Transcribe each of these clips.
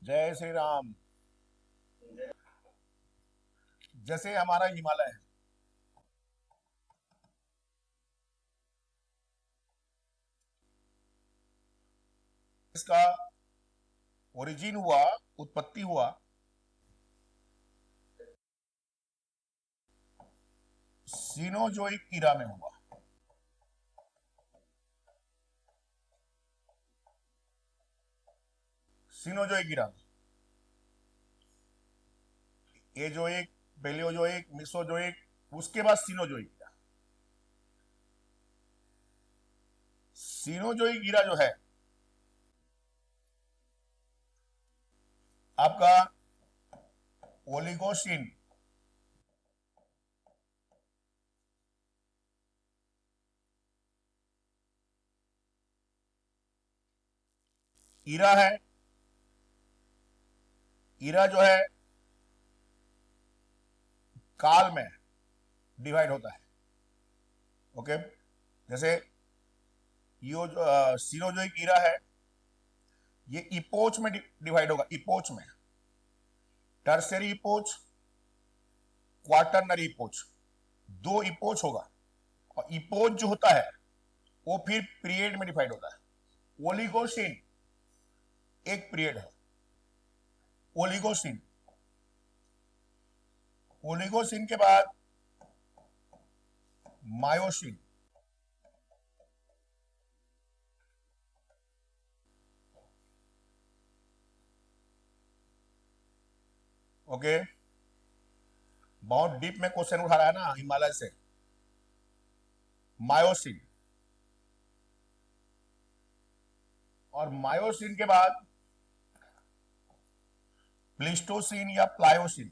जय श्री राम। जैसे हमारा हिमालय है, इसका ओरिजिन हुआ, उत्पत्ति हुआ सीनोजोइक ईरा में हुआ। सीनोजोइक ईरा में एजोइक, पेलियोजोइक, मिसोजोइक, उसके बाद सीनोजोइक ईरा। सीनोजोइक ईरा जो है आपका ओलिगोसिन, ईरा है। ईरा जो है काल में डिवाइड होता है। ओके, जैसे यो जो सीनोजोइक ईरा है, ये इपोच में डिवाइड होगा। इपोच में टर्सरी इपोच, क्वार्टरनरी इपोच, दो इपोच होगा। और इपोच जो होता है वो फिर पीरियड में डिवाइड होता है। ओलिगोसिन एक पीरियड है। ओलिगोसिन, ओलिगोसिन के बाद मायोसिन। ओके, बहुत डीप में क्वेश्चन उठा रहा है ना हिमालय से। मायोसिन, और मायोसिन के बाद प्लीस्टोसिन या Pliocene.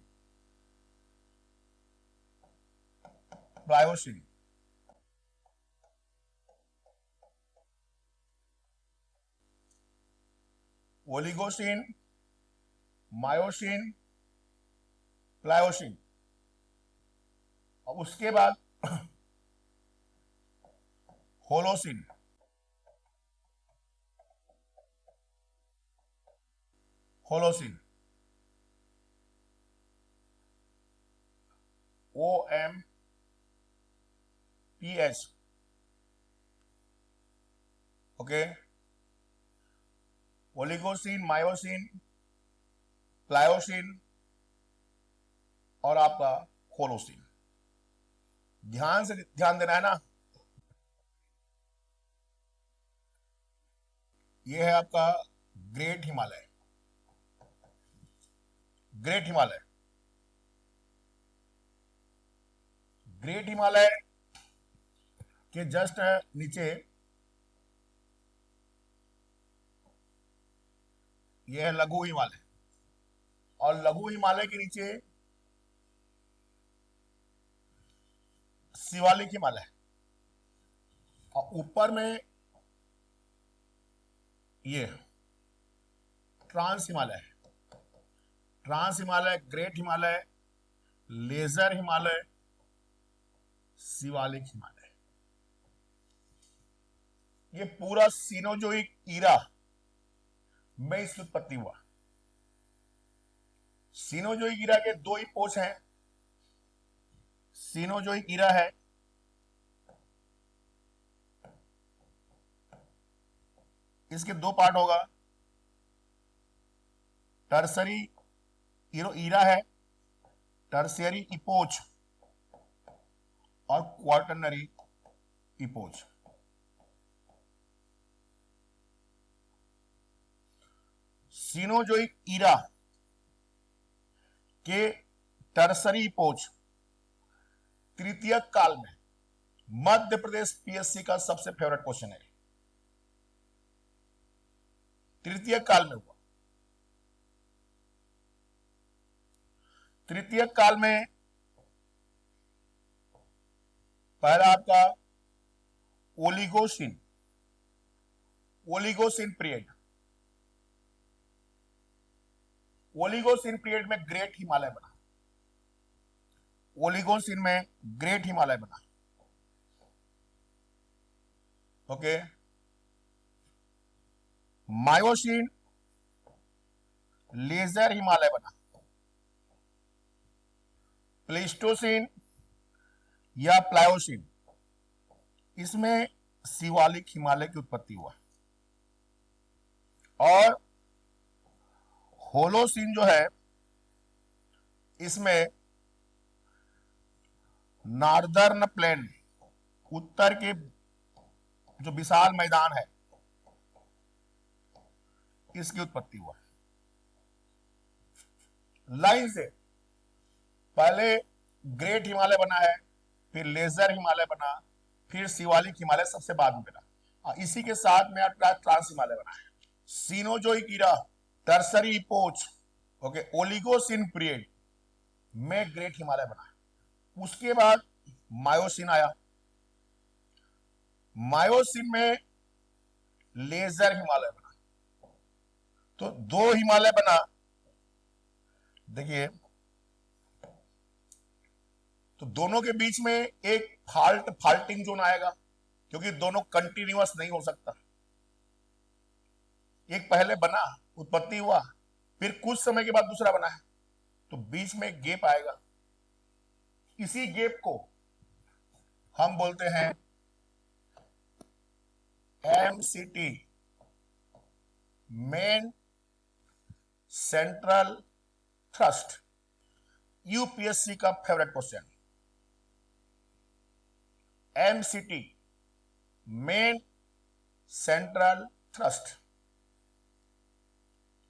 Pliocene, Oligocene, myosin, Pliocene, और उसके बाद Holocene. Holocene, OMPH। Okay, Oligocene, myosin, Pliocene और आपका होलोसिन। ध्यान से ध्यान देना है ना। ये है आपका great Himalaya. Great Himalaya, great Himalaya के जस्ट नीचे ये है लघु हिमालय, और लघु हिमालय के नीचे शिवालिक हिमालय, और ऊपर में ये trans Himalaya. Trans Himalaya, great Himalaya, lesser Himalaya, Shivalik Himalaya. ये पूरा सीनोजोइक ईरा में इसकी उत्पत्ति हुआ। सीनोजोइक ईरा के दो ही पोष हैं। सीनोजोइक ईरा है, इसके दो पार्ट होगा। टर्सरी ईरा है, टर्सियरी इपोच और क्वार्टरनरी इपोच। सीनोजोइक ईरा के टर्सरी इपोच तृतीय काल में, मध्य प्रदेश पीएससी का सबसे फेवरेट क्वेश्चन है, तृतीय काल में हुआ। तृतीय काल में पहला आपका Oligocene, Oligocene period. Oligocene period में ग्रेट हिमालय बना। ओलिगोसिन में ग्रेट हिमालय बना। मायोसिन लेजर हिमालय बना। प्लेस्टोसीन या प्लायोसीन, इसमें शिवालिक हिमालय की उत्पत्ति हुआ। और होलोसीन जो है, इसमें नॉर्दर्न प्लेन, उत्तर के जो विशाल मैदान है, इसकी उत्पत्ति हुआ। लाइन से पहले ग्रेट हिमालय बना है, फिर लेजर हिमालय बना, फिर शिवालिक हिमालय सबसे बाद में बना। इसी के साथ में आपका ट्रांस हिमालय बना है। Cenozoic era, tertiary epoch, okay, Oligocene period में ग्रेट हिमालय बना। उसके बाद मायोसिन आया। मायोसिन में लेजर हिमालय बना। तो दो हिमालय बना। देखिए, तो दोनों के बीच में एक फाल्टिंग जोन आएगा, क्योंकि दोनों कंटिन्यूअस नहीं हो सकता। एक पहले बना, उत्पत्ति हुआ, फिर कुछ समय के बाद दूसरा बना है, तो बीच में एक गैप आएगा। इसी गैप को हम बोलते हैं MCT, main central thrust. UPSC का favourite question, MCT, main central thrust.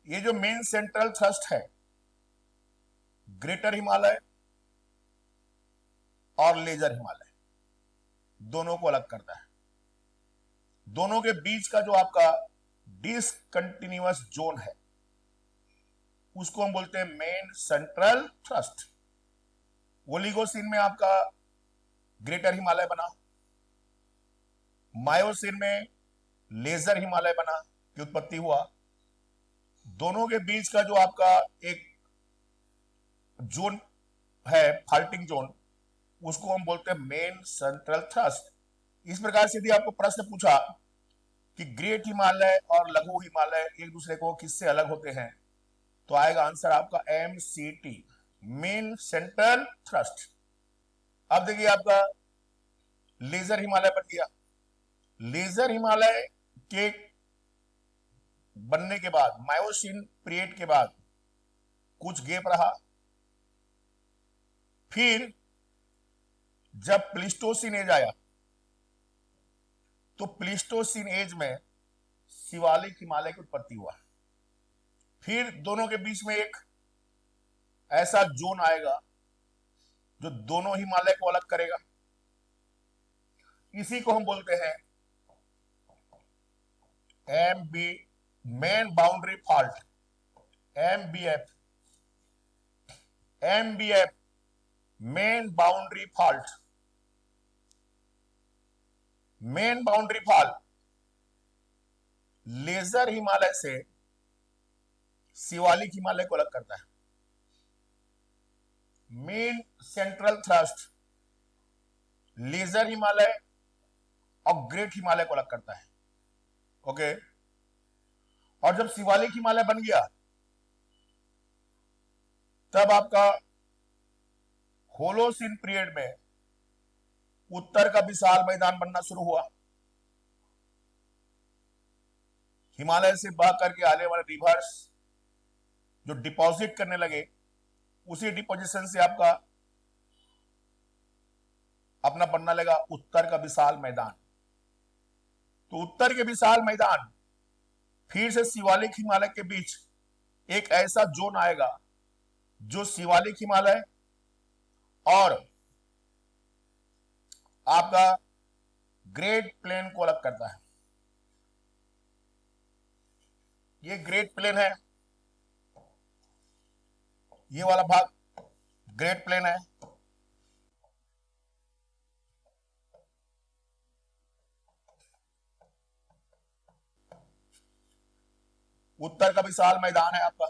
ये जो मेन सेंट्रल थ्रस्ट है, ग्रेटर हिमालय और लेजर हिमालय दोनों को अलग करता है। दोनों के बीच का जो आपका डिसकंटिन्यूअस जोन है, उसको हम बोलते हैं मेन सेंट्रल थ्रस्ट। ओलिगोसिन में आपका ग्रेटर हिमालय बना, मायोसिन में लेजर हिमालय बना की उत्पत्ति हुआ। दोनों के बीच का जो आपका एक जोन है, फाल्टिंग जोन, उसको हम बोलते हैं मेन सेंट्रल थ्रस्ट। इस प्रकार से यदि आपको प्रश्न पूछा कि ग्रेट हिमालय और लघु हिमालय एक दूसरे को किससे अलग होते हैं, तो आएगा आंसर आपका MCT, मेन सेंट्रल थ्रस्ट। अब देखिए, आपका लेजर हिमालय बन गया। लेजर हिमालय के बनने के बाद, मायोसिन पीरियड के बाद कुछ गैप रहा। फिर जब प्लीस्टोसिन एज आया, तो प्लीस्टोसिन एज में शिवालिक हिमालय की उत्पत्ति हुआ। फिर दोनों के बीच में एक ऐसा जोन आएगा जो दोनों हिमालय को अलग करेगा। इसी को हम बोलते हैं MB, main boundary fault, MBF। MBF, main boundary fault. Main boundary fault lesser Himalaya से शिवालिक हिमालय को अलग करता है। Main central thrust lesser Himalaya और ग्रेट हिमालय को अलग करता है। ओके, और जब शिवालिक हिमालय बन गया, तब आपका होलोसिन पीरियड में उत्तर का विशाल मैदान बनना शुरू हुआ। हिमालय से बह करके आने वाले रिवर्स जो डिपॉजिट करने लगे, उसी डिपोजिशन से आपका अपना बनना लगा उत्तर का विशाल मैदान। तो उत्तर के विशाल मैदान, फिर से शिवालिक हिमालय के बीच एक ऐसा जोन आएगा जो शिवालिक हिमालय और आपका ग्रेट प्लेन को अलग करता है। ये ग्रेट प्लेन है, ये वाला भाग ग्रेट प्लेन है। उत्तर का विशाल मैदान है आपका,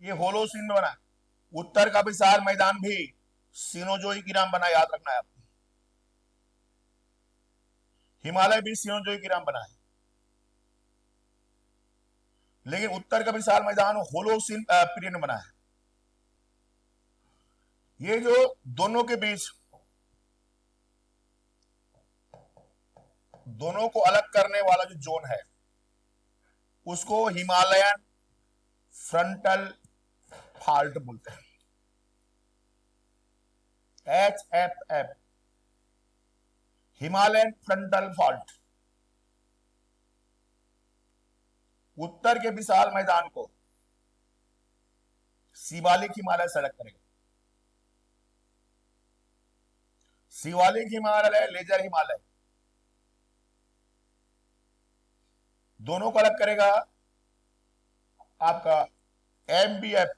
ये होलोसिन में बना है। उत्तर का विशाल मैदान भी सिनोजोइक इराम बना, याद रखना है आपको। हिमालय भी सिनोजोइक इराम बना है। लेकिन उत्तर का विशाल मैदान होलोसिन पीरियड में बना है। ये जो दोनों के बीच, दोनों को अलग करने वाला जो जोन है उसको हिमालयन फ्रंटल फॉल्ट बोलते हैं, HFF, हिमालयन फ्रंटल फॉल्ट। उत्तर के विशाल मैदान को शिवालिक हिमालय से अलग करेगा। शिवालिक हिमालय, लेजर हिमालय, दोनों को अलग करेगा आपका MBF,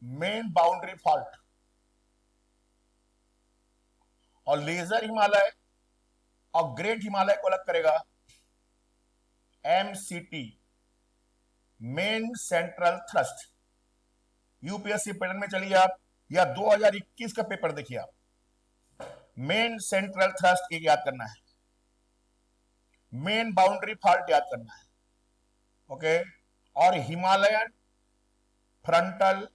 मेन बाउंड्री फॉल्ट। और लेजर हिमालय और ग्रेट हिमालय को अलग करेगा MCT, main central thrust. UPSC pattern में चलिए आप, या 2021 का पेपर देखिए आप, मेन सेंट्रल थ्रस्ट एक याद करना है, मेन बाउंड्री फॉल्ट याद करना है, ओके। और Himalayan frontal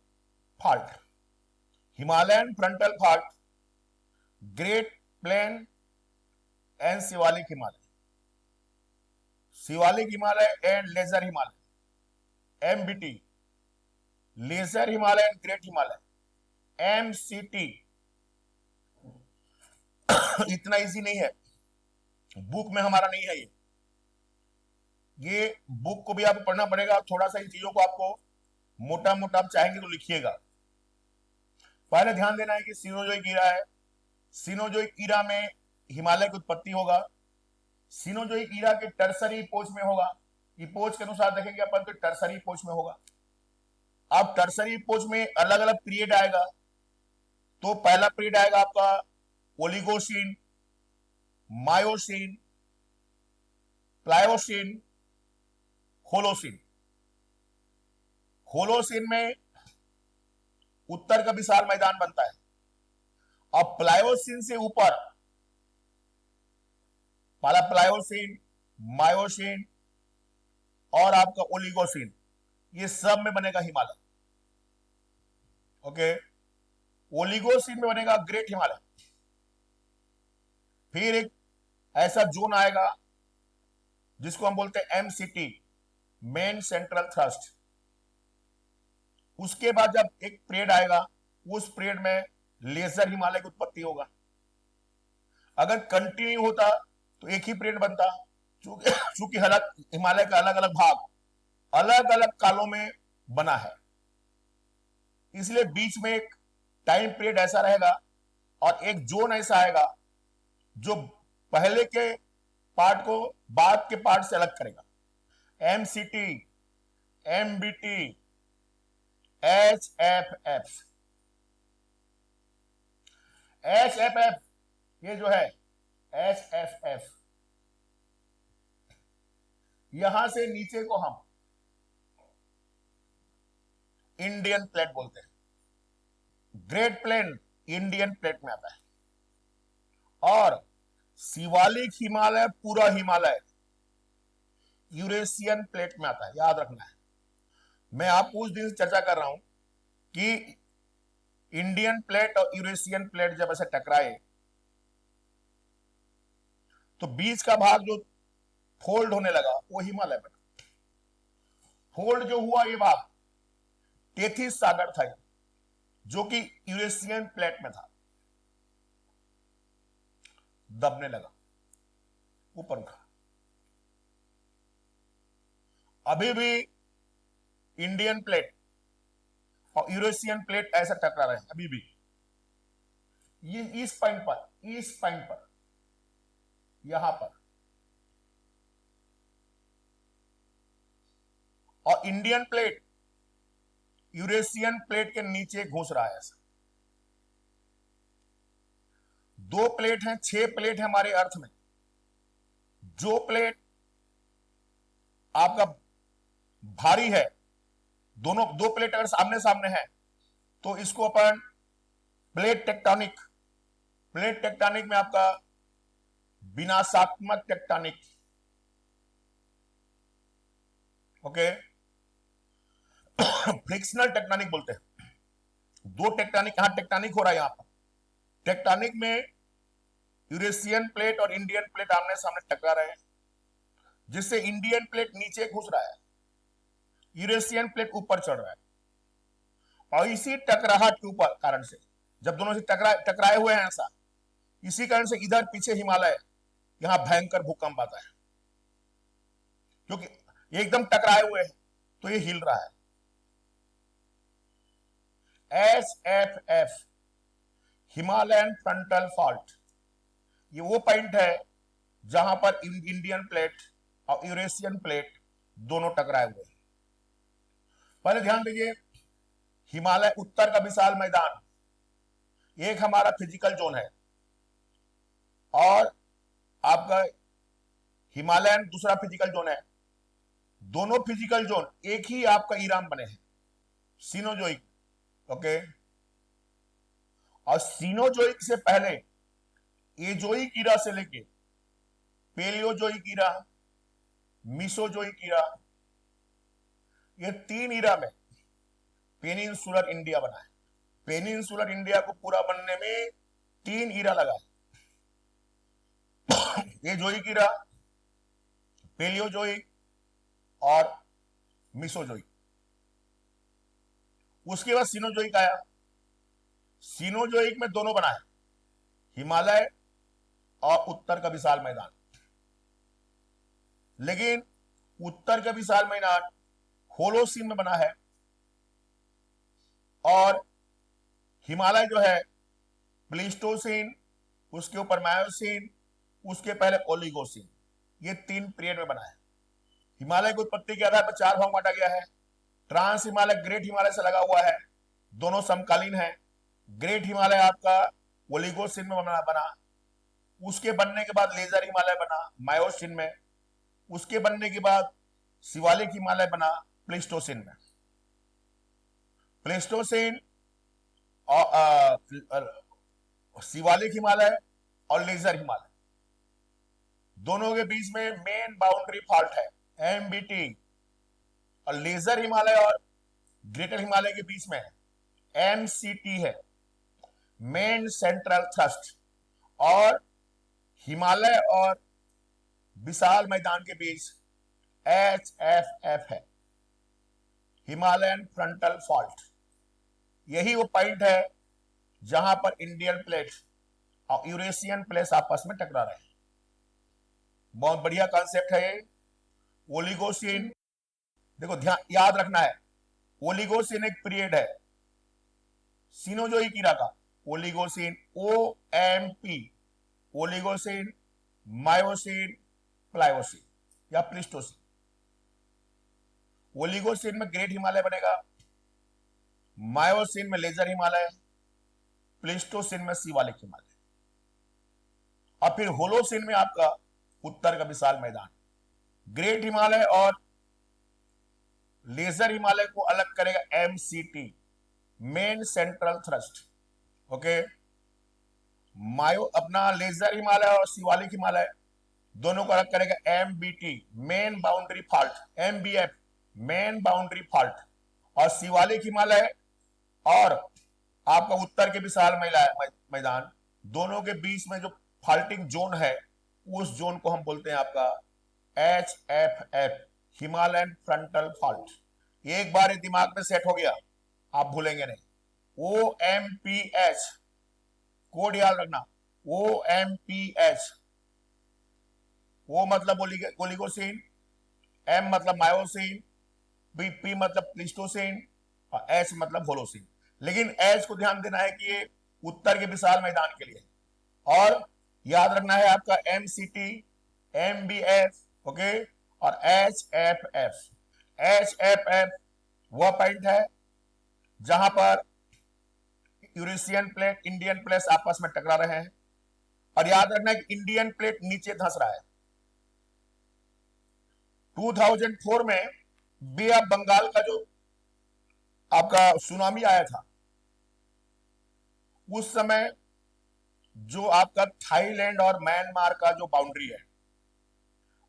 fault, Himalayan frontal fault, great plain and Shivalik Himalaya, Shivalik Himalaya and lesser Himalaya, MBT, lesser Himalaya and great Himalaya, MCT। इतना इजी नहीं है, बुक में हमारा नहीं है ये बुक को भी आपको पढ़ना पड़ेगा। थोड़ा सा इन चीजों को आपको मोटा मोटा आप चाहेंगे तो लिखिएगा। पहले ध्यान देना है कि सीनोजोइक ईरा है, सीनोजोइक ईरा में हिमालय की उत्पत्ति होगा, सीनोजोइक ईरा के टर्सरी इपोच में होगा। इपोच के अनुसार देखेंगे अपन तो टर्सरी इपोच में होगा। अब टर्सरी इपोच में अलग अलग पीरियड आएगा, तो पहला पीरियड आएगा आपका Oligocene, Miocene, Pliocene, Holocene. Holocene में उत्तर का विशाल मैदान बनता है। अब प्लायोसीन से ऊपर पहला प्लायोसीन, मायोसीन और आपका ओलिगोसीन, ये सब में बनेगा हिमालय, ओके। ओलिगोसीन में बनेगा ग्रेट हिमालय। फिर एक ऐसा जोन आएगा जिसको हम बोलते हैं MCT, मेन सेंट्रल थ्रस्ट। उसके बाद जब एक पीरियड आएगा, उस पीरियड में लेजर हिमालय की उत्पत्ति होगा। अगर कंटिन्यू होता तो एक ही पीरियड बनता, चूंकि हिमालय का अलग अलग भाग अलग अलग कालों में बना है, इसलिए बीच में एक टाइम पीरियड ऐसा रहेगा और एक जोन ऐसा आएगा जो पहले के पार्ट को बाद के पार्ट से अलग करेगा। MCT, MBT, HFF। HFF ये जो है HFF, यहां से नीचे को हम इंडियन प्लेट बोलते हैं। ग्रेट प्लेन इंडियन प्लेट में आता है और शिवालिक हिमालय, पूरा हिमालय यूरेशियन प्लेट में आता है, याद रखना है। मैं आपको उस दिन से चर्चा कर रहा हूं कि इंडियन प्लेट और यूरेशियन प्लेट जब ऐसे टकराए तो बीच का भाग जो फोल्ड होने लगा वो हिमालय बना। फोल्ड जो हुआ ये भाग टेथिस सागर था जो कि यूरेशियन प्लेट में था, दबने लगा, ऊपर उठा। अभी भी इंडियन प्लेट और यूरेशियन प्लेट ऐसा टकरा रहे हैं अभी भी। ये इस पॉइंट पर यहां पर, और इंडियन प्लेट यूरेशियन प्लेट के नीचे घुस रहा है ऐसा। दो प्लेट हैं, 6 प्लेट है हमारे अर्थ में। जो प्लेट आपका भारी है, दो प्लेट अगर सामने सामने है तो इसको अपन प्लेट टेक्टोनिक में आपका विनाशात्मक टेक्टोनिक, ओके। फ्रिक्शनल टेक्टोनिक बोलते हैं। दो टेक्टोनिक, यहां टेक्टोनिक हो रहा है। यहां पर टेक्टोनिक में यूरेशियन प्लेट और इंडियन प्लेट आमने सामने टकरा रहे हैं, जिससे इंडियन प्लेट नीचे घुस रहा है, यूरेशियन प्लेट ऊपर चढ़ रहा है। और इसी टकराहट के ऊपर कारण से, जब दोनों से टकराए हुए हैं ऐसा, इसी कारण से इधर पीछे हिमालय, यहां भयंकर भूकंप आता है, क्योंकि ये एकदम टकराए हुए हैं तो ये हिल रहा है। HFF, हिमालयन फ्रंटल फॉल्ट, ये वो पॉइंट है जहां पर इंडियन प्लेट और यूरेशियन प्लेट दोनों टकराए हुए हैं। पहले ध्यान दीजिए, हिमालय उत्तर का विशाल मैदान एक हमारा फिजिकल जोन है, और आपका हिमालयन दूसरा फिजिकल जोन है। दोनों फिजिकल जोन एक ही आपका ईरा में बने हैं, सीनोजोइक। ओके। और सीनोजोइक से पहले एजोइक ईरा से लेके पेलियोजोइक ईरा, मिसोजोइक ईरा, ये तीन ईरा में पेनिनसुलर इंडिया बना है। पेनिनसुलर इंडिया को पूरा बनने में तीन ईरा लगा है। एजोइक ईरा, पेलियोजोइक और मिसोजोइक। उसके बाद सीनोजोइक आया। सीनोजोइक में दोनों बना है, हिमालय और उत्तर का विशाल मैदान। लेकिन उत्तर का विशाल मैदान होलोसीन में बना है, और हिमालय जो है प्लीस्टोसीन, उसके ऊपर मायोसीन, उसके पहले ओलिगोसीन, ये तीन पीरियड में बना है। हिमालय की उत्पत्ति के आधार पर चार भाग बांटा गया है। ट्रांस हिमालय ग्रेट हिमालय से लगा हुआ है, दोनों समकालीन है। ग्रेट हिमालय आपका ओलिगोसीन में बना। उसके बनने के बाद लेजर हिमालय बना मायोसीन में। उसके बनने के बाद शिवालिक हिमालय बना प्लीस्टोसीन में। प्लीस्टोसीन और शिवालिक हिमालय और लेजर हिमालय, दोनों के बीच में मेन बाउंड्री फॉल्ट है MBT, और लेजर हिमालय और ग्रेटर हिमालय के बीच में MCT है, मेन सेंट्रल थ्रस्ट। और हिमालय और विशाल मैदान के बीच HFF है, हिमालयन फ्रंटल फॉल्ट। यही वो पॉइंट है जहां पर इंडियन प्लेट और यूरेशियन प्लेट आपस में टकरा रहे हैं। बहुत बढ़िया कॉन्सेप्ट है ये। ओलिगोसीन, देखो ध्यान याद रखना है, ओलिगोसीन एक पीरियड है सीनोजोइक ईरा का। Oligocene OMP, Oligocene, Miocene, Pliocene या प्लीस्टोसीन। ओलिगोसीन में ग्रेट हिमालय बनेगा, मायोसीन में लेजर हिमालय, प्लीस्टोसीन में शिवालिक हिमालय, और फिर होलोसीन में आपका उत्तर का विशाल मैदान। ग्रेट हिमालय और लेजर हिमालय को अलग करेगा MCT, main central thrust. Okay. मायो अपना लेजर हिमालय और शिवालिक हिमालय दोनों को अलग करेगा MBT, main boundary fault. MBF, main boundary fault. और शिवालिक हिमालय और आपका उत्तर के विशाल मैदान, दोनों के बीच में जो फॉल्टिंग जोन है, उस जोन को हम बोलते हैं आपका HFF, हिमालयन फ्रंटल फॉल्ट। एक बार ये दिमाग में सेट हो गया, आप भूलेंगे नहीं। OMPH, कोड याद रखना, OMPH। O मतलब ओलिगोसीन, M मतलब मायोसीन, P मतलब प्लीस्टोसीन, और H मतलब होलोसीन। लेकिन H को ध्यान देना है कि ये उत्तर के विशाल मैदान के लिए, और याद रखना है आपका MCT, MBF, ओके, और HFF। HFF वह पॉइंट है जहां पर यूरेशियन प्लेट, इंडियन प्लेट आपस में टकरा रहे हैं, और याद रखना है कि इंडियन प्लेट नीचे धंस रहा है। 2004 में बे ऑफ बंगाल का जो आपका सुनामी आया था, उस समय जो आपका थाईलैंड और म्यांमार का जो बाउंड्री है,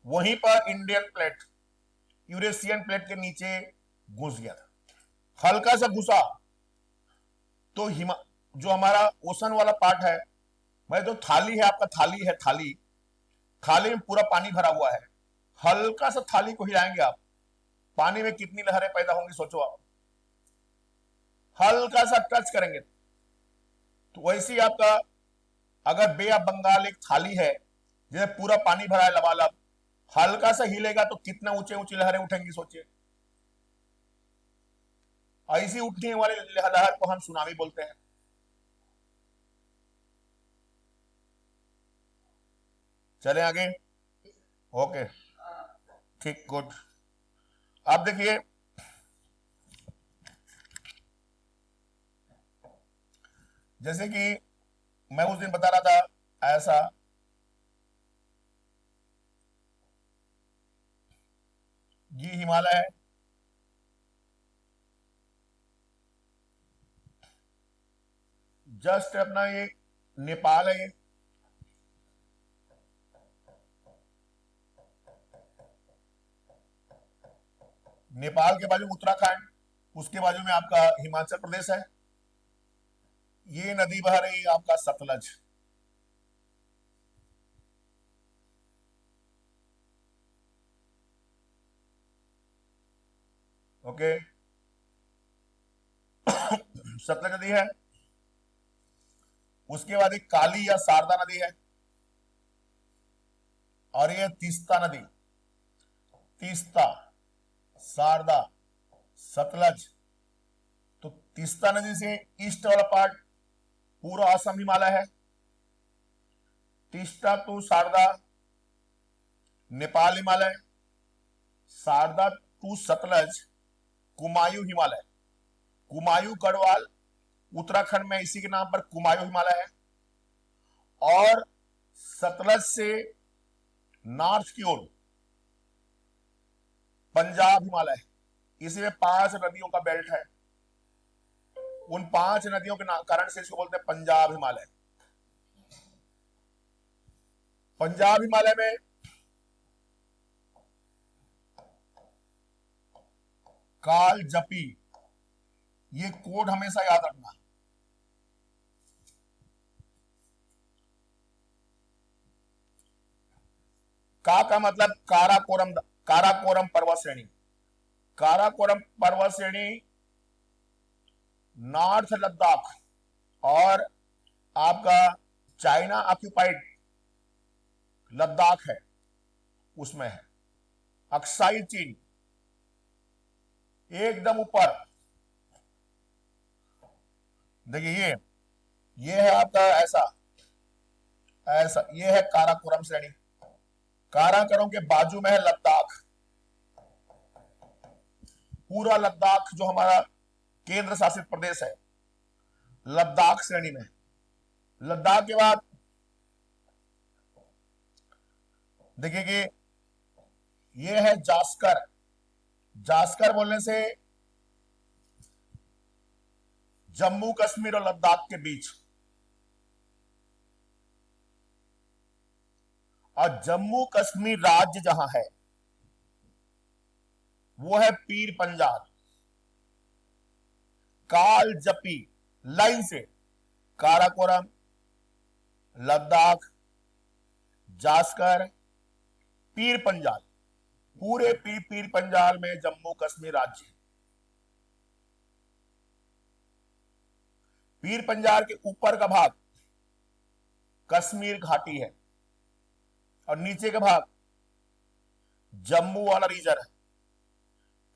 वहीं पर इंडियन प्लेट यूरेशियन प्लेट के नीचे घुस गया था। हल्का सा घुसा तो जो हमारा ओशन वाला पार्ट है, भाई जो थाली है आपका, थाली है, थाली थाली में पूरा पानी भरा हुआ है, हल्का सा थाली को हिलाएंगे आप, पानी में कितनी लहरें पैदा होंगी सोचो आप। हल्का सा टच करेंगे तो वैसे ही आपका, अगर बे ऑफ बंगाल एक थाली है जिसमें पूरा पानी भरा है लबालब, हल्का सा हिलेगा तो कितना ऊंचे ऊंची लहरें उठेंगी सोचिए। ऐसी उठने वाली लहर को हम सुनामी बोलते हैं। चले आगे। ओके, ठीक, गुड। आप देखिए, जैसे कि मैं उस दिन बता रहा था, ऐसा ये हिमालय है, जस्ट अपना ये नेपाल है, ये नेपाल के बाजू उत्तराखंड, उसके बाजू में आपका हिमाचल प्रदेश है। ये नदी बह रही है आपका सतलज। ओके, सतलज नदी है। उसके बाद एक काली या शारदा नदी है, और ये तीस्ता नदी, तीस्ता, शारदा, सतलज। तो तीस्ता नदी से ईस्ट वाला पार्ट पूरा असम हिमालय है, तीस्ता टू शारदा नेपाल हिमालय, शारदा टू सतलज कुमायूं हिमालय। कुमायूं गढ़वाल उत्तराखंड में इसी के नाम पर कुमायूं हिमालय है। और सतलज से नॉर्थ की ओर पंजाब हिमालय, इसमें 5 नदियों का बेल्ट है। उन 5 नदियों के कारण से इसको बोलते हैं पंजाब हिमालय। पंजाब हिमालय में काल जपी, ये कोड हमेशा याद रखना। का मतलब काराकोरम, काराकोरम पर्वत श्रेणी। काराकोरम पर्वत श्रेणी नॉर्थ लद्दाख और आपका चाइना ऑक्यूपाइड लद्दाख है, उसमें है। अक्साई चीन एकदम ऊपर, देखिए ये है आपका ऐसा ऐसा, ये है काराकोरम श्रेणी। काराकोरम के बाजू में है लद्दाख। पूरा लद्दाख जो हमारा केंद्र शासित प्रदेश है, लद्दाख श्रेणी में। लद्दाख के बाद देखिए कि ये है जास्कर। जास्कर बोलने से जम्मू कश्मीर और लद्दाख के बीच, और जम्मू कश्मीर राज्य जहां है वो है पीर पंजाल। काल जपी लाइन से काराकोरम, लद्दाख, जास्कर, पीर पंजाल, पूरे पीर पंजाल में जम्मू कश्मीर राज्य है। पीर पंजाल के ऊपर का भाग कश्मीर घाटी है, और नीचे का भाग जम्मू वाला रीजन है।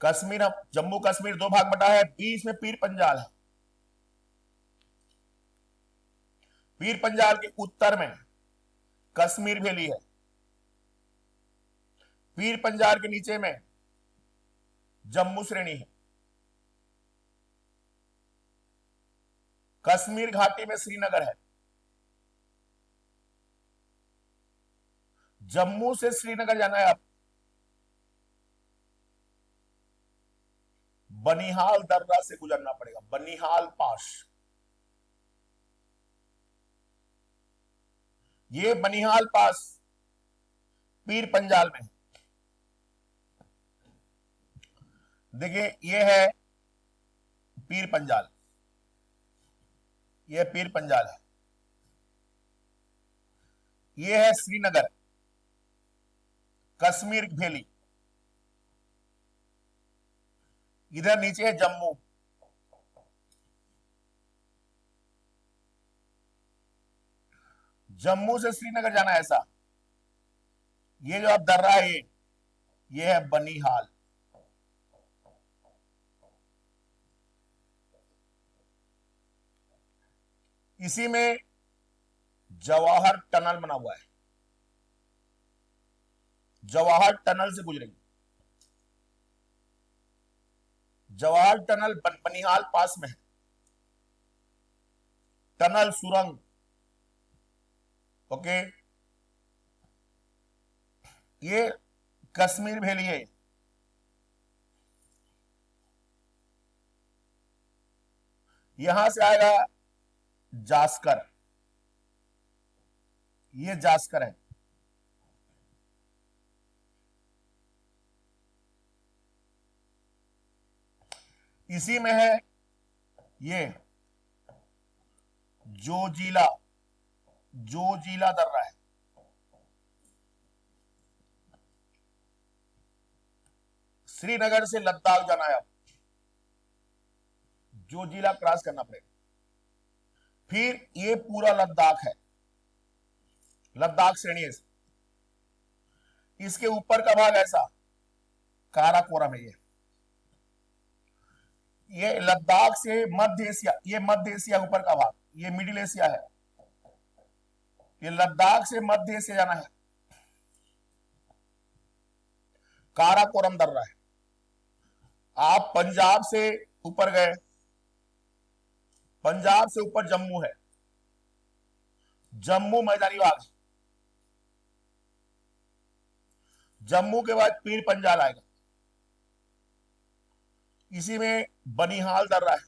कश्मीर, जम्मू कश्मीर 2 भाग बटा है, बीच में पीर पंजाल है। पीर पंजाल के उत्तर में कश्मीर वैली है। पीर पंजाल के नीचे में जम्मू श्रेणी है। कश्मीर घाटी में श्रीनगर है। जम्मू से श्रीनगर जाना है आप, बनिहाल दर्रा से गुजरना पड़ेगा, बनिहाल पास। ये बनिहाल पास पीर पंजाल में है। देखिए ये है पीर पंजाल, ये पीर पंजाल है, ये है श्रीनगर, कश्मीर वैली, इधर नीचे है जम्मू, जम्मू से श्रीनगर जाना है ऐसा। ये जो आप दर्रा है ये है बनिहाल। इसी में जवाहर टनल बना हुआ है, जवाहर टनल से गुजरेंगे, जवाहर टनल बनिहाल पास में है, टनल सुरंग। ओके, ये कश्मीर वैली है, यहां से आएगा जास्कर, ये जास्कर है, इसी में है ये जोजिला, जोजिला दर्रा है, श्रीनगर से लद्दाख जाना है, जोजिला क्रॉस करना पड़ेगा। फिर ये पूरा लद्दाख है, लद्दाख श्रेणी है, इसके ऊपर का भाग ऐसा काराकोरम है, ये लद्दाख से मध्य एशिया, ये मध्य एशिया ऊपर का भाग, ये मिडिल एशिया है, ये लद्दाख से मध्य एशिया जाना है, काराकोरम दर्रा है। आप पंजाब से ऊपर गए, पंजाब से ऊपर जम्मू है, जम्मू मैदानी भाग, जम्मू के बाद पीर पंजाल आएगा, इसी में बनिहाल दर्रा है,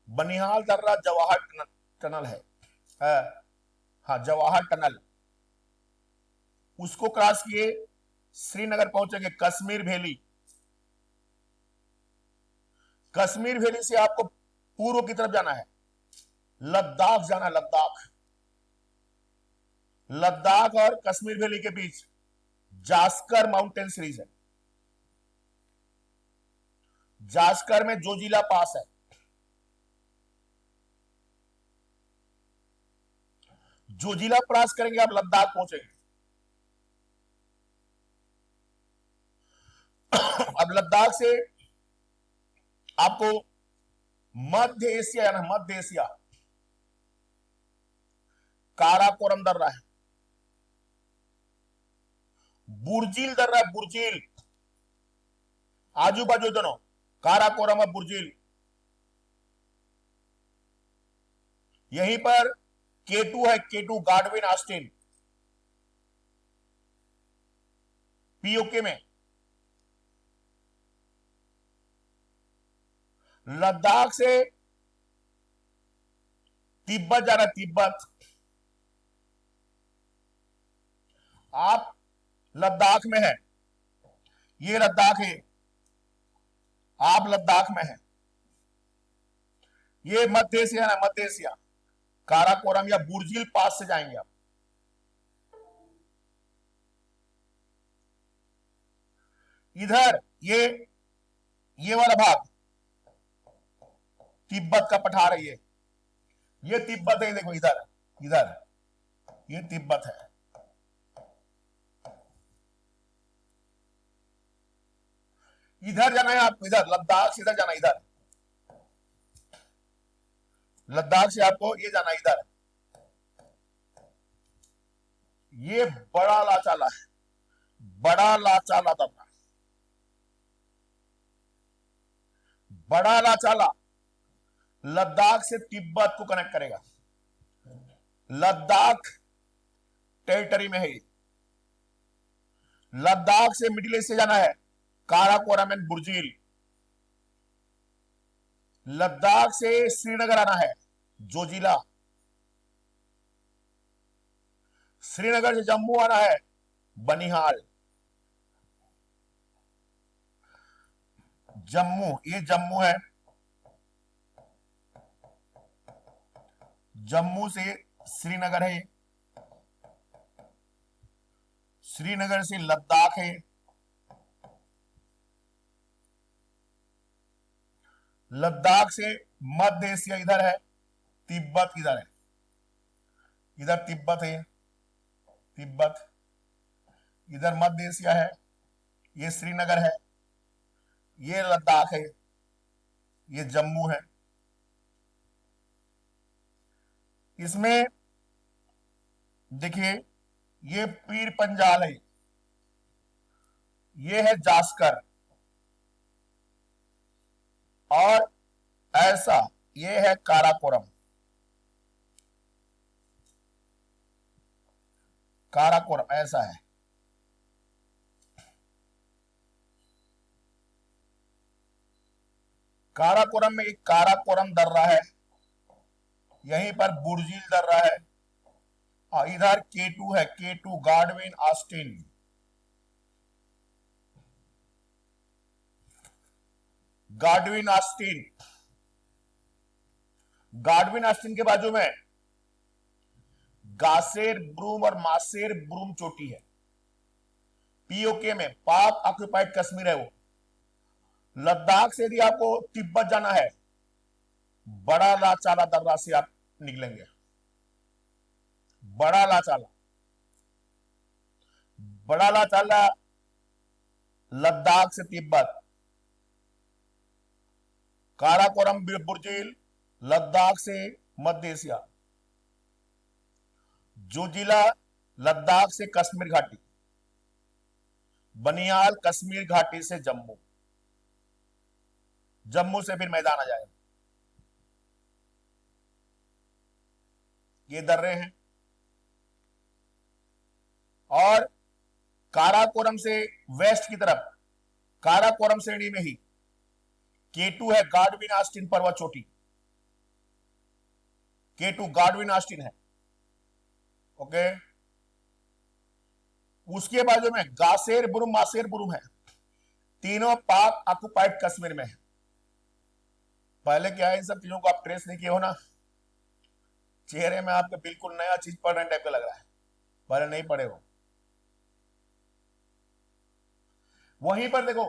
बनिहाल दर्रा जवाहर टनल है, हाँ जवाहर टनल, उसको क्रॉस किए श्रीनगर पहुंचेंगे, कश्मीर वैली, कश्मीर वैली से आपको पूर्व की तरफ जाना है, लद्दाख जाना है, लद्दाख, लद्दाख और कश्मीर वैली के बीच जास्कर माउंटेन सीरीज है, जास्कर में जोजिला पास है, जोजिला क्रॉस करेंगे आप लद्दाख पहुंचेंगे। अब लद्दाख से आपको मध्य एशिया ना, मध्य एशिया, काराकोरम दर्रा है, बुर्जिल दर्रा है, बुर्जिल, आजू बाजू दोनों काराकोरम और बुर्जिल, यहीं पर केटू है, केटू गाडविन ऑस्टिन, पीओके में। लद्दाख से तिब्बत जाना, तिब्बत, आप लद्दाख में है, ये लद्दाख है, आप लद्दाख में है, ये मध्य एशिया है, मध्य एशिया, काराकोरम या बुर्जिल पास से जाएंगे आप। इधर ये वाला भाग तिब्बत का पठार है, ये तिब्बत है, देखो इधर, इधर ये तिब्बत है, इधर जाना है आपको, इधर लद्दाख से इधर जाना, इधर लद्दाख से आपको ये जाना, इधर, ये बड़ा लाचाला है, बड़ा लाचाला दर्रा, बड़ा लाचाला लद्दाख से तिब्बत को कनेक्ट करेगा, लद्दाख टेरिटरी में है ये, लद्दाख से मिडिल ईस्ट से जाना है, काराकोरम एंड बुर्जिल, लद्दाख से श्रीनगर आना है, जोजिला, श्रीनगर से जम्मू आना है, बनिहाल, जम्मू, ये जम्मू है, जम्मू से श्रीनगर है, श्रीनगर से लद्दाख है, लद्दाख से मध्य एशिया इधर है, तिब्बत इधर है, इधर तिब्बत है, तिब्बत इधर मध्य एशिया है, ये श्रीनगर है, ये लद्दाख है, ये जम्मू है। इसमें देखिए ये पीर पंजाल है, ये है जास्कर, और ऐसा ये है काराकोरम, काराकोरम ऐसा है। काराकोरम में एक काराकोरम दर्रा है, यहीं पर बुर्जिल दर्रा है, और इधर K2 है, K2 Godwin Austin, Godwin Austin, Godwin Austin के बाजू में गासेर ब्रूम और मासेर ब्रूम चोटी है, पीओके में, पाक ऑक्युपाइड कश्मीर है वो। लद्दाख से यदि आपको तिब्बत जाना है, बड़ा लाचाला दर्रा से आप निकलेंगे, बड़ा लाचाला, बड़ा लाचाला लद्दाख से तिब्बत, काराकोरम बुर्जिल लद्दाख से मध्य एशिया, जोजिला लद्दाख से कश्मीर घाटी, बनियाल कश्मीर घाटी से जम्मू, जम्मू से फिर मैदान आ जाएगा। ये दर्रे हैं, और काराकोरम से वेस्ट की तरफ, काराकोरम श्रेणी में ही K2 है, गार्डविन ऑस्टिन पर्वत चोटी, K2 गार्डविन ऑस्टिन है, ओके। उसके बाजू में गासेर बुरुम मासेर बुरुम है, तीनों पाक ऑक्युपाइड कश्मीर में है। पहले क्या है, इन सब चीजों को आप ट्रेस नहीं किए हो ना, चेहरे में आपके बिल्कुल नया चीज पढ़ रहे टाइप का लग रहा है, पहले नहीं पढ़े हो। वहीं पर देखो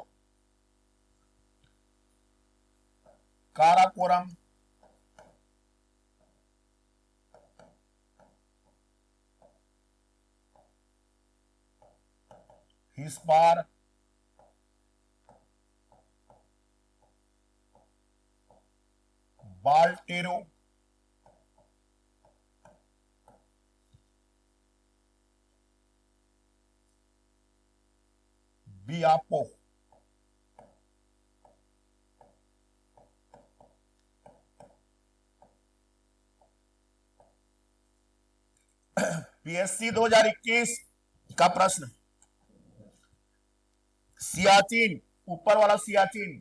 काराकोरम, हिस्पार, बाल्टेरो, बियापो, पीएससी 2021 का प्रश्न, सियाचिन, ऊपर वाला सियाचिन,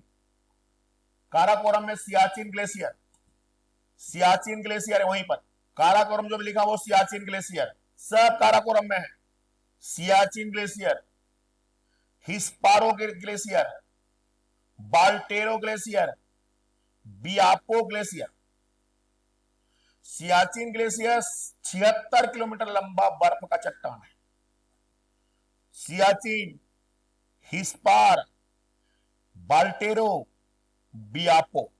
काराकोरम में सियाचिन ग्लेशियर, सियाचिन ग्लेशियर है वहीं पर, काराकोरम जो भी लिखा वो सियाचिन ग्लेशियर, सब काराकोरम में है। Siachen glacier, Hispar glacier, Baltoro glacier, Biafo glacier. Siachen glacier 76 kilometre लंबा बर्फ का चट्टान है। सियाचिन, हिस्पार, बाल्टेरो, बियापो,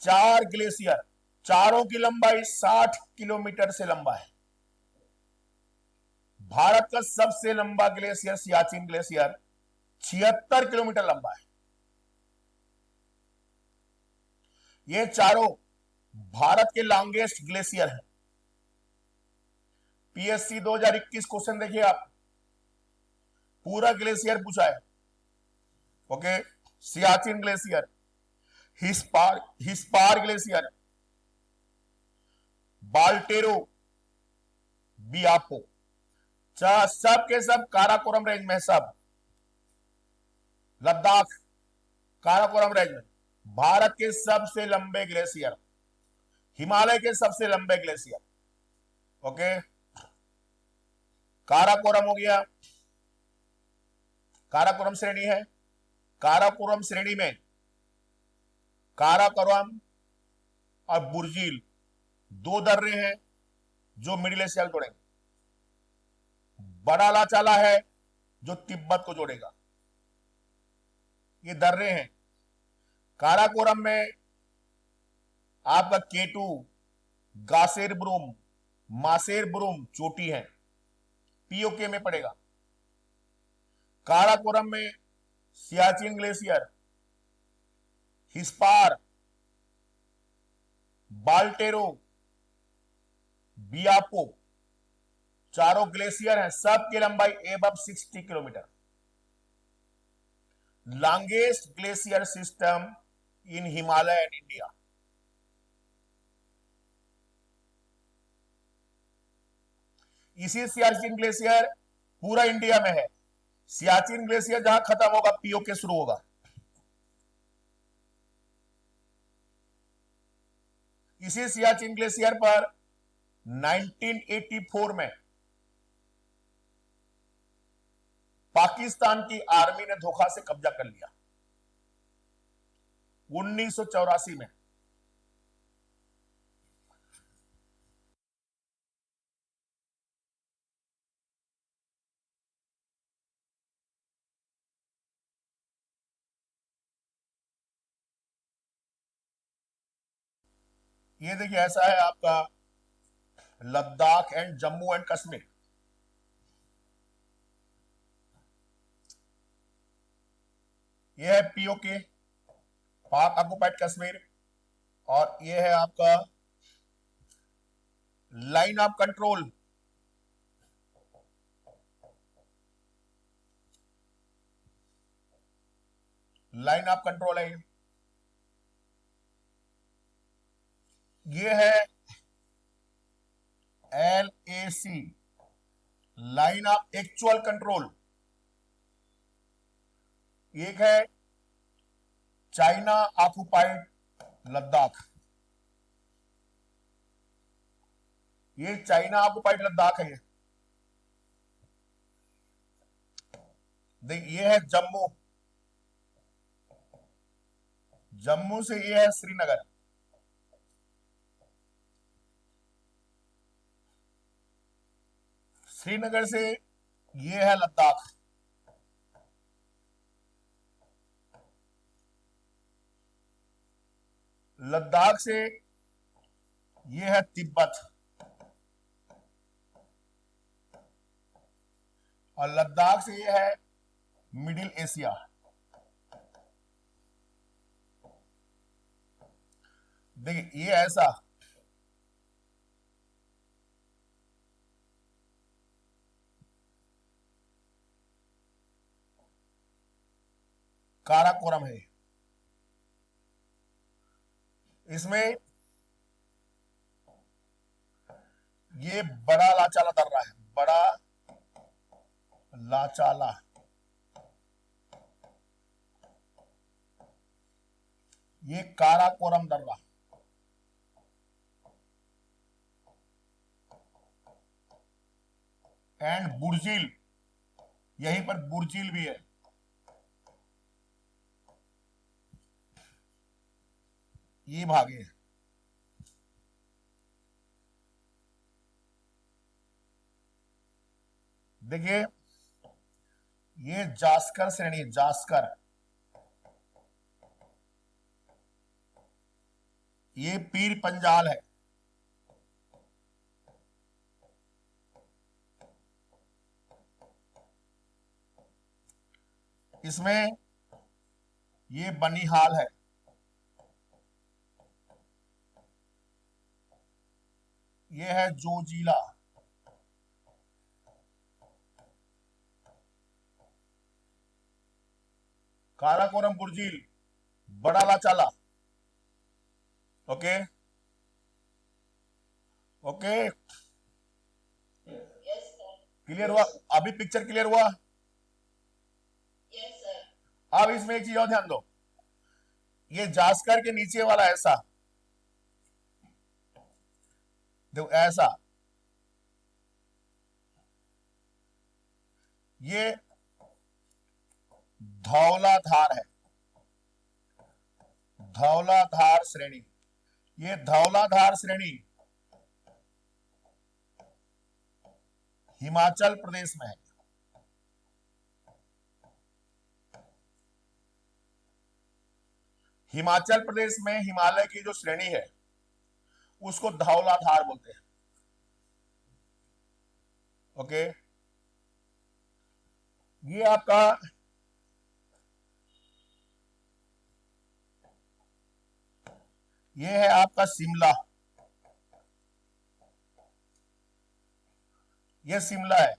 4 ग्लेशियर, चारों की लंबाई 60 किलोमीटर से लंबा है। भारत का सबसे लंबा ग्लेशियर सियाचिन ग्लेशियर 76 किलोमीटर लंबा है। ये चारों भारत के लॉन्गेस्ट ग्लेशियर है। पीएससी 2021 क्वेश्चन देखिए आप, पूरा ग्लेशियर पूछा है, okay. Siachen glacier, Hispar glacier, बाल्टेरो, बियापो, सब के सब काराकोरम रेंज में, सब लद्दाख काराकोरम रेंज में। भारत के सबसे लंबे ग्लेशियर, हिमालय के सबसे लंबे ग्लेशियर, ओके। काराकोरम हो गया, काराकोरम श्रेणी है। काराकोरम श्रेणी में काराकोरम और बुर्जिल दो दर्रे हैं जो मिडिल एशिया को जोड़ेंगे। बड़ा लाचाला है जो तिब्बत को जोड़ेगा। ये दर्रे हैं। काराकोरम में आपका केटू, गासेर ब्रूम, मासेर ब्रूम चोटी है, पीओके में पड़ेगा। काराकोरम में सियाचिन ग्लेशियर, हिस्पार, बाल्टेरो, बियापो चारों ग्लेशियर हैं। सबकी लंबाई above 60 kilometre. Longest glacier system in Himalaya and India. इसी सियाचिन ग्लेशियर पूरा इंडिया में है। सियाचिन ग्लेशियर जहां खत्म होगा पीओके शुरू होगा। इसी सियाचिन ग्लेशियर पर 1984 में पाकिस्तान की आर्मी ने धोखा से कब्जा कर लिया। 1984 में ये देखिए, ऐसा है आपका लद्दाख एंड जम्मू एंड कश्मीर। ये है पीओके, पाक ऑक्युपाइड कश्मीर, और ये है आपका line of control. Line of control है ये है LAC, line of actual control. एक है चाइना ऑक्युपाइड लद्दाख। ये चाइना ऑक्युपाइड लद्दाख है। ये है जम्मू। जम्मू से ये है श्रीनगर। श्रीनगर से ये है लद्दाख। लद्दाख से ये है तिब्बत, और लद्दाख से ये है मिडिल एशिया। देखिए ये ऐसा, काराकोरम है। इसमें ये बड़ा लाचाला दर्रा है, बड़ा लाचाला। ये काराकोरम दर्रा। एंड बुर्जिल, यहीं पर बुर्जिल भी है। ये भागे। देखिए ये जास्कर श्रेणी, जास्कर, ये पीर पंजाल है। इसमें ये बनिहाल है। ये है जोजिला। काराकोरम बुर्जिल, बड़ा लाचाला। ओके ओके, क्लियर हुआ? अभी पिक्चर क्लियर हुआ? अब इसमें एक चीज और ध्यान दो, ये जास्कर के नीचे वाला ऐसा देखो, ऐसा ये धौलाधार है। धौलाधार श्रेणी, ये धौलाधार श्रेणी हिमाचल प्रदेश में है। हिमाचल प्रदेश में हिमालय की जो श्रेणी है उसको धौलाधार बोलते हैं। ओके, ये आपका ये है आपका शिमला, ये शिमला है,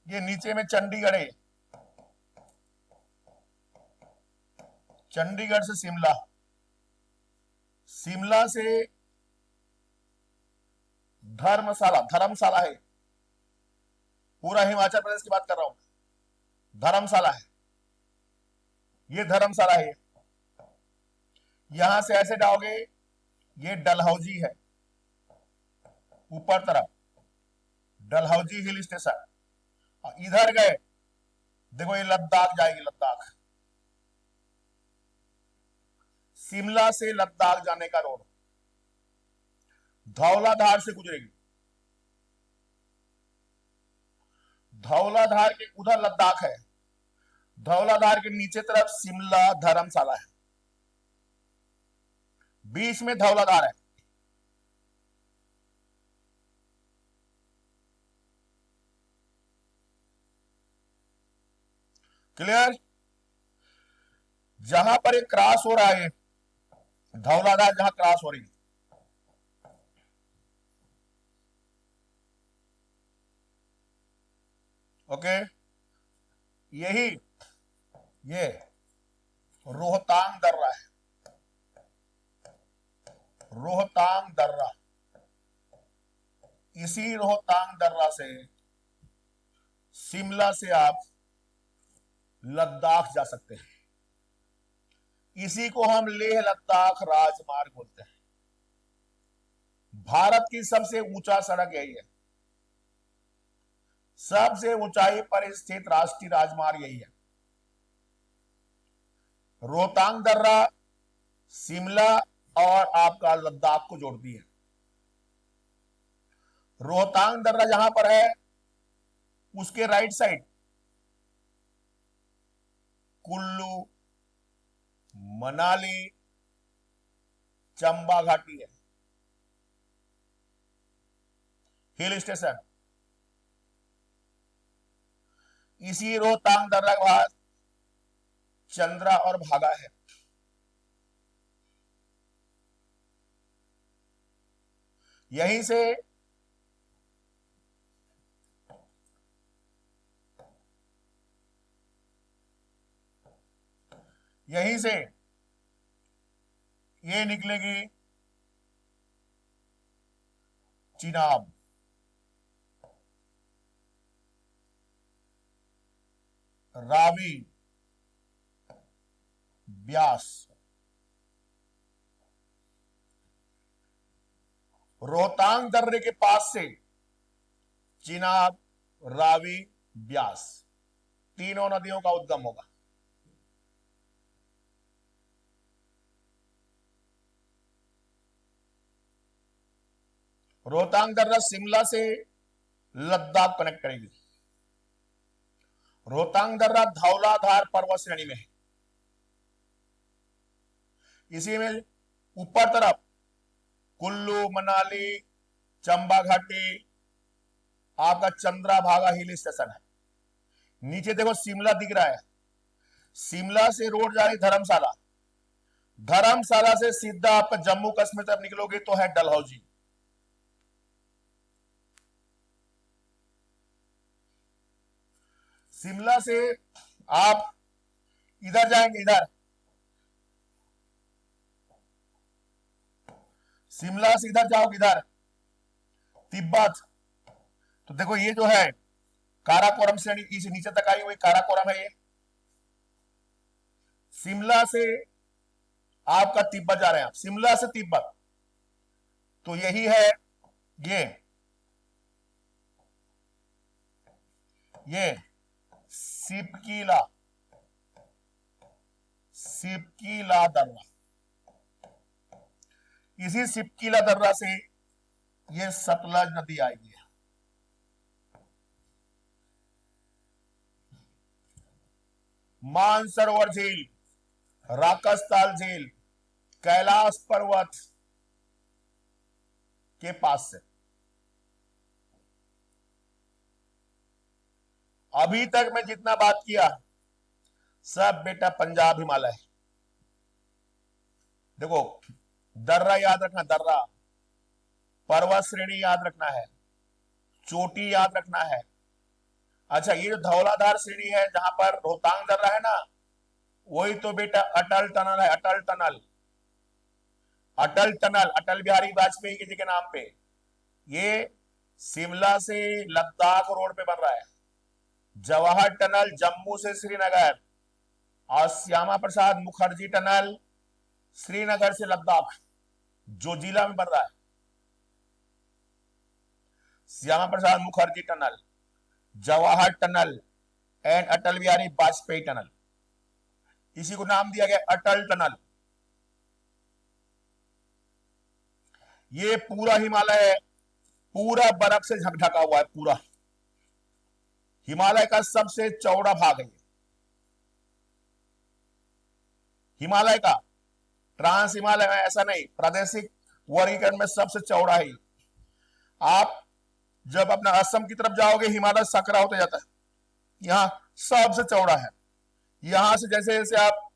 ये नीचे में चंडीगढ़ है, चंडीगढ़ से शिमला, शिमला से धर्मशाला, धर्मशाला है, पूरा हिमाचल प्रदेश की बात कर रहा हूं, धर्मशाला है, ये धर्मशाला है। यहां से ऐसे जाओगे, ये डलहौजी है, ऊपर तरफ डलहौजी हिल स्टेशन, इधर गए देखो ये लद्दाख जाएगी, लद्दाख, शिमला से लद्दाख जाने का रोड धौलाधार से गुजरेगी, धौलाधार के उधर लद्दाख है, धौलाधार के नीचे तरफ शिमला धर्मशाला है, बीच में धौलाधार है। क्लियर? जहां पर एक क्रॉस हो रहा है, धौलाधार जहां क्रॉस हो रही है, ओके, यही ये रोहतांग दर्रा है, रोहतांग दर्रा, इसी रोहतांग दर्रा से शिमला से आप लद्दाख जा सकते हैं, इसी को हम लेह लद्दाख राजमार्ग बोलते हैं। भारत की सबसे ऊंचा सड़क यही है, सबसे ऊंचाई पर स्थित राष्ट्रीय राजमार्ग यही है। रोहतांग दर्रा शिमला और आपका लद्दाख को जोड़ती है। रोहतांग दर्रा जहां पर है उसके राइट साइड कुल्लू, मनाली, चंबा घाटी है, हिल स्टेशन। इसी रोहतांग दर्रा के बाद चंद्रा और भागा है। यहीं से ये निकलेगी चिनाब, रावी, ब्यास, रोहतांग दर्रे के पास से चिनाब, रावी, ब्यास, तीनों नदियों का उद्गम होगा। रोहतांग दर्रा शिमला से लद्दाख कनेक्ट करेगी। रोहतांग दर्रा धौलाधार पर्वत श्रेणी में है, इसी में ऊपर तरफ कुल्लू, मनाली, चंबा घाटी, आपका चंद्राभागा हिल स्टेशन है। नीचे देखो शिमला दिख रहा है, शिमला से रोड जा रही धर्मशाला, धर्मशाला से सीधा आपका जम्मू कश्मीर तरफ निकलोगे तो है डलहौजी। शिमला से आप इधर जाएंगे, इधर शिमला से इधर जाओगे, इधर तिब्बत, तो देखो ये जो है काराकोरम श्रेणी, इस नीचे तक आई हुई काराकोरम है। ये शिमला से आपका तिब्बत जा रहे हैं, आप शिमला से तिब्बत, तो यही है ये सिपकीला, सिपकीला दर्रा। इसी सिपकीला दर्रा से ये सतलज नदी आएगी। मानसरोवर झील, राकसताल झील, कैलाश पर्वत के पास से। अभी तक मैं जितना बात किया सब बेटा पंजाब हिमालय। देखो दर्रा याद रखना, दर्रा, पर्वत श्रेणी याद रखना है, चोटी याद रखना है। अच्छा ये जो धौलाधार श्रेणी है जहां पर रोहतांग दर्रा है ना, वही तो बेटा अटल टनल है। अटल टनल, अटल टनल अटल बिहारी वाजपेयी जी के नाम पे। ये शिमला से लद्दाख रोड पे बन रहा है। जवाहर टनल जम्मू से श्रीनगर, और श्यामा प्रसाद मुखर्जी टनल श्रीनगर से लद्दाख, जो जिला में बन रहा है। Shyama Prasad Mukherjee tunnel, Jawahar tunnel and Atal Bihari Vajpayee tunnel, इसी को नाम दिया गया अटल टनल। ये पूरा हिमालय पूरा बर्फ से ढका हुआ है। पूरा हिमालय का सबसे चौड़ा भाग है हिमालय का। ट्रांस हिमालय में ऐसा नहीं, प्रादेशिक वर्गीकरण में सबसे चौड़ा है। आप जब अपना असम की तरफ जाओगे हिमालय सकरा होते जाता है, यहां सबसे चौड़ा है। यहां से जैसे जैसे आप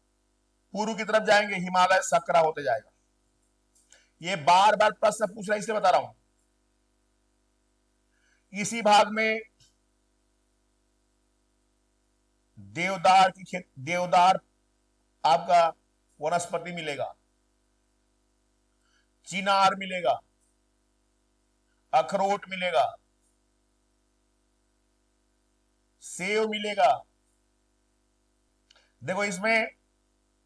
पूर्व की तरफ जाएंगे हिमालय सकरा होते जाएगा। ये बार बार प्रश्न पूछ रहा है इसलिए बता रहा हूं। इसी भाग में देवदार की देवदार आपका वनस्पति मिलेगा, चिनार मिलेगा, अखरोट मिलेगा, सेव मिलेगा। देखो इसमें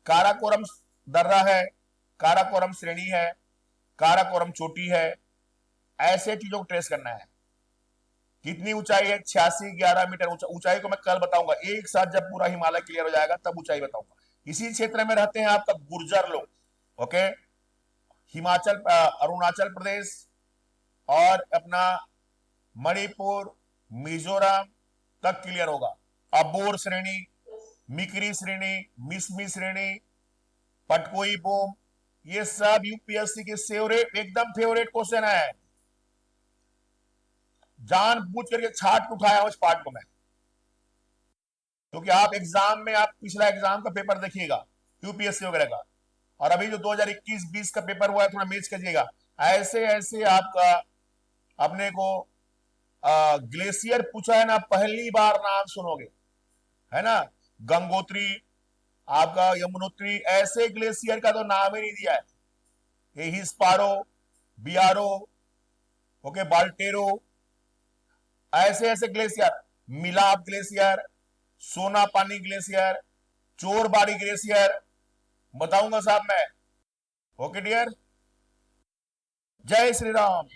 काराकोरम दर्रा है, काराकोरम श्रेणी है, काराकोरम चोटी है। ऐसे चीजों को ट्रेस करना है। कितनी ऊंचाई है? 86-11 मीटर ऊंचाई को मैं कल बताऊंगा। एक साथ जब पूरा हिमालय क्लियर हो जाएगा तब ऊंचाई बताऊंगा। इसी क्षेत्र में रहते हैं आपका गुर्जर लोग। ओके, हिमाचल अरुणाचल प्रदेश और अपना मणिपुर मिजोरम तक क्लियर होगा। अबोर श्रेणी, मिकरी श्रेणी, मिसमी श्रेणी, पटकोई बोम, ये सब यूपीएससी के फेवरेट, एकदम फेवरेट क्वेश्चन है। जान बूझ करके छाट उठाया उस पार्ट को मैं, क्योंकि आप एग्जाम में आप पिछला एग्जाम का पेपर देखिएगा यूपीएससी वगैरह का, और अभी जो 2021-20 का पेपर हुआ है थोड़ा मैच करिएगा। ऐसे ऐसे आपका अपने को ग्लेशियर पूछा है ना, पहली बार नाम सुनोगे, है ना। गंगोत्री, आपका यमुनोत्री, ऐसे ग्लेशियर का तो नाम ही नहीं दिया है। ये हिस्पारो, बियारो, ओके, बाल्टेरो, ऐसे ऐसे ग्लेशियर, मिलाप ग्लेशियर, सोना पानी ग्लेशियर, चोरबाड़ी ग्लेशियर बताऊंगा साहब मैं। ओके डियर, जय श्री राम।